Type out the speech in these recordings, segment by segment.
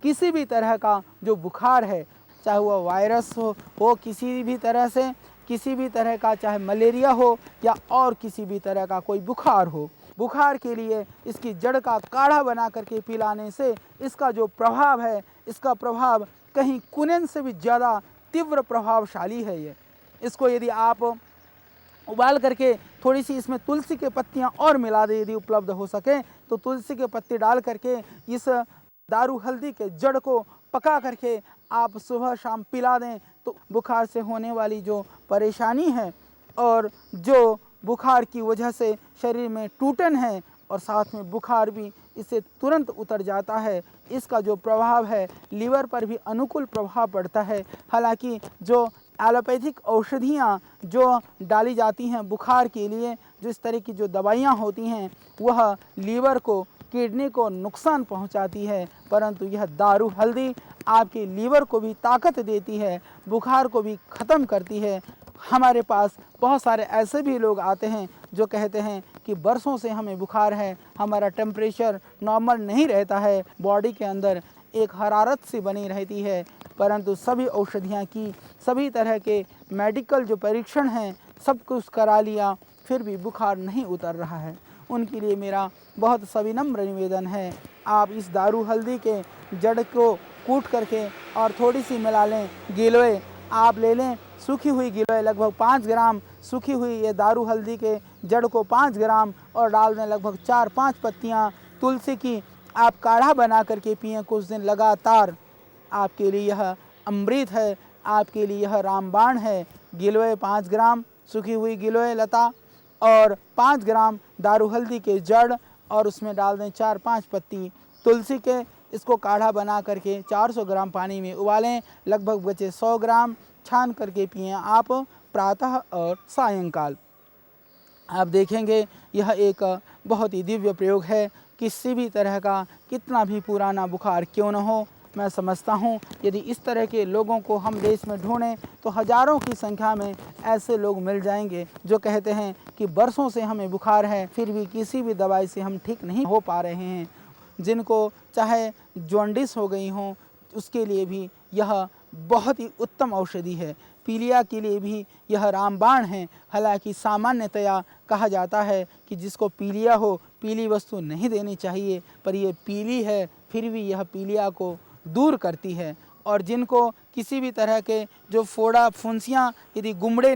किसी भी तरह का जो बुखार है, चाहे वह वायरस हो किसी भी तरह से, किसी भी तरह का, चाहे मलेरिया हो या और किसी भी तरह का कोई बुखार हो, बुखार के लिए इसकी जड़ का काढ़ा बना करके पिलाने से इसका जो प्रभाव है, इसका प्रभाव कहीं कुनेन से भी ज़्यादा तीव्र प्रभावशाली है। ये इसको यदि आप उबाल करके थोड़ी सी इसमें तुलसी के पत्तियां और मिला दें, यदि उपलब्ध हो सके तो तुलसी के पत्ते डाल करके इस दारू हल्दी के जड़ को पका करके आप सुबह शाम पिला दें तो बुखार से होने वाली जो परेशानी है और जो बुखार की वजह से शरीर में टूटन है और साथ में बुखार भी इससे तुरंत उतर जाता है, इसका जो प्रभाव है लीवर पर भी अनुकूल प्रभाव पड़ता है। हालांकि जो एलोपैथिक औषधियाँ जो डाली जाती हैं बुखार के लिए, जो इस तरह की जो दवाइयाँ होती हैं वह लीवर को, किडनी को नुकसान पहुंचाती है, परंतु यह दारू हल्दी आपके लीवर को भी ताकत देती है, बुखार को भी ख़त्म करती है। हमारे पास बहुत सारे ऐसे भी लोग आते हैं जो कहते हैं कि बरसों से हमें बुखार है, हमारा टेम्परेचर नॉर्मल नहीं रहता है, बॉडी के अंदर एक हरारत सी बनी रहती है, परंतु सभी औषधियाँ की, सभी तरह के मेडिकल जो परीक्षण हैं सब कुछ करा लिया, फिर भी बुखार नहीं उतर रहा है। उनके लिए मेरा बहुत सविनम्र निवेदन है, आप इस दारू हल्दी के जड़ को कूट करके और थोड़ी सी मिला लें, गिलोय आप ले लें, सूखी हुई गिलोय लगभग 5 ग्राम, सूखी हुई ये दारू हल्दी के जड़ को 5 ग्राम और डाल दें लगभग 4-5 पत्तियाँ तुलसी की, आप काढ़ा बना करके पिएँ कुछ दिन लगातार। आपके लिए यह अमृत है, आपके लिए यह रामबाण है। गिलोय 5 ग्राम, सूखी हुई गिलोय लता और 5 ग्राम दारू हल्दी के जड़ और उसमें डाल दें 4-5 पत्ती तुलसी के, इसको काढ़ा बना करके 400 ग्राम पानी में उबालें, लगभग बचे 100 ग्राम छान करके पिएँ आप प्रातः और सायंकाल। आप देखेंगे यह एक बहुत ही दिव्य प्रयोग है। किसी भी तरह का कितना भी पुराना बुखार क्यों न हो, मैं समझता हूँ यदि इस तरह के लोगों को हम देश में ढूंढें तो हज़ारों की संख्या में ऐसे लोग मिल जाएंगे जो कहते हैं कि बरसों से हमें बुखार है फिर भी किसी भी दवाई से हम ठीक नहीं हो पा रहे हैं। जिनको चाहे जॉन्डिस हो गई हो उसके लिए भी यह बहुत ही उत्तम औषधि है। पीलिया के लिए भी यह रामबाण है। हालांकि सामान्यतया कहा जाता है कि जिसको पीलिया हो पीली वस्तु नहीं देनी चाहिए, पर यह पीली है फिर भी यह पीलिया को दूर करती है। और जिनको किसी भी तरह के जो फोड़ा फुंसियाँ यदि गुमड़े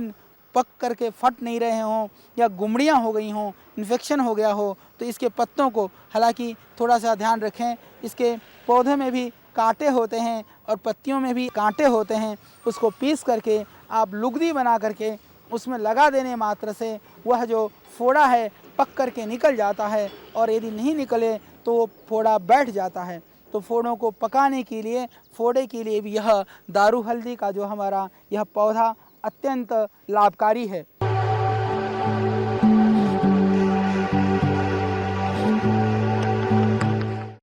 पक करके फट नहीं रहे हों या गुमड़ियाँ हो गई हों, इन्फेक्शन हो गया हो, तो इसके पत्तों को, हालांकि थोड़ा सा ध्यान रखें, इसके पौधे में भी कांटे होते हैं और पत्तियों में भी कांटे होते हैं, उसको पीस करके आप लुगदी बना करके उसमें लगा देने मात्र से वह जो फोड़ा है पक करके निकल जाता है, और यदि नहीं निकले तो वो फोड़ा बैठ जाता है। तो फोड़ों को पकाने के लिए, फोड़े के लिए भी यह दारू हल्दी का जो हमारा यह पौधा अत्यंत लाभकारी है।